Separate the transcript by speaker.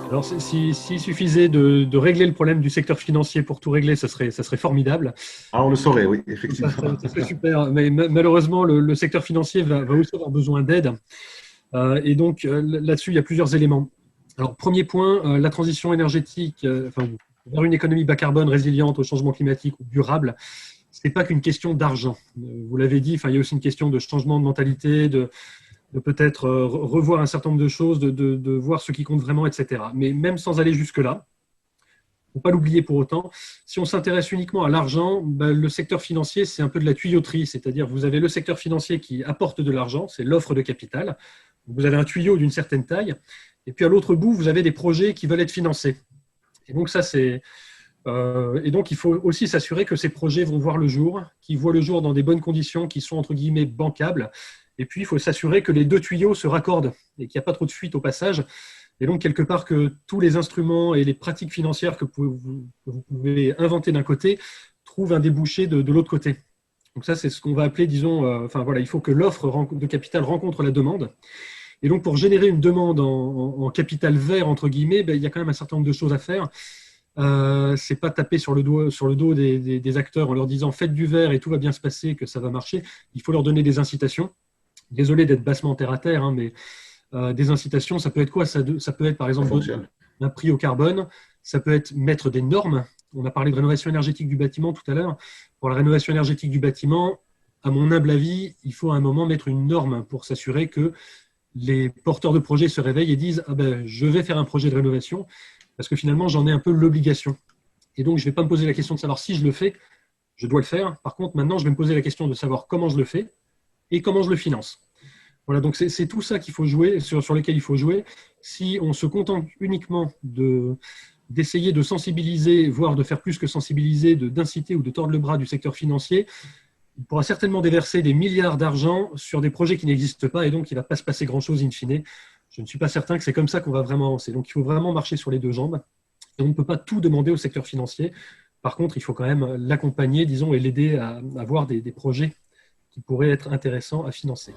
Speaker 1: Alors, s'il suffisait de régler le problème du secteur financier pour tout régler, ça serait formidable.
Speaker 2: Ah, on le saurait, oui,
Speaker 1: Ça,
Speaker 2: effectivement.
Speaker 1: ça serait super. Mais malheureusement, le secteur financier va aussi avoir besoin d'aide. Et donc, là-dessus, il y a plusieurs éléments. Alors, premier point, la transition énergétique, enfin, vers une économie bas carbone, résiliente au changement climatique ou durable, ce n'est pas qu'une question d'argent. Vous l'avez dit, enfin, il y a aussi une question de changement de mentalité, de peut-être revoir un certain nombre de choses, de voir ce qui compte vraiment, etc. Mais même sans aller jusque-là, il ne faut pas l'oublier pour autant. Si on s'intéresse uniquement à l'argent, ben, le secteur financier, c'est un peu de la tuyauterie, c'est-à-dire vous avez le secteur financier qui apporte de l'argent, c'est l'offre de capital. Vous avez un tuyau d'une certaine taille, et puis à l'autre bout, vous avez des projets qui veulent être financés. Et donc ça, et donc il faut aussi s'assurer que ces projets vont voir le jour, qu'ils voient le jour dans des bonnes conditions, qui sont entre guillemets bancables. Et puis il faut s'assurer que les deux tuyaux se raccordent et qu'il n'y a pas trop de fuite au passage. Et donc, quelque part, que tous les instruments et les pratiques financières que vous pouvez inventer d'un côté trouvent un débouché de l'autre côté. Donc ça, c'est ce qu'on va appeler, disons, enfin voilà, il faut que l'offre de capital rencontre la demande. Et donc, pour générer une demande en capital vert, entre guillemets, ben, il y a quand même un certain nombre de choses à faire. C'est pas taper sur le dos des acteurs en leur disant faites du vert et tout va bien se passer, que ça va marcher. Il faut leur donner des incitations. Désolé d'être bassement terre à terre, hein, mais des incitations, ça peut être quoi? Ça peut être par
Speaker 2: Ça
Speaker 1: exemple
Speaker 2: fonctionne.
Speaker 1: un prix au carbone, ça peut être mettre des normes. On a parlé de rénovation énergétique du bâtiment tout à l'heure. Pour la rénovation énergétique du bâtiment, à mon humble avis, il faut à un moment mettre une norme pour s'assurer que les porteurs de projets se réveillent et disent ah ben, je vais faire un projet de rénovation parce que finalement j'en ai un peu l'obligation. Et donc je ne vais pas me poser la question de savoir si je le fais, je dois le faire. Par contre, maintenant, je vais me poser la question de savoir comment je le fais et comment je le finance. Voilà, donc c'est tout ça qu'il faut jouer, sur lequel il faut jouer. Si on se contente uniquement d'essayer de sensibiliser, voire de faire plus que sensibiliser, d'inciter ou de tordre le bras du secteur financier, il pourra certainement déverser des milliards d'argent sur des projets qui n'existent pas et donc il ne va pas se passer grand-chose in fine. Je ne suis pas certain que c'est comme ça qu'on va vraiment avancer. Donc il faut vraiment marcher sur les deux jambes. Et on ne peut pas tout demander au secteur financier. Par contre, il faut quand même l'accompagner, disons, et l'aider à avoir des projets qui pourraient être intéressants à financer.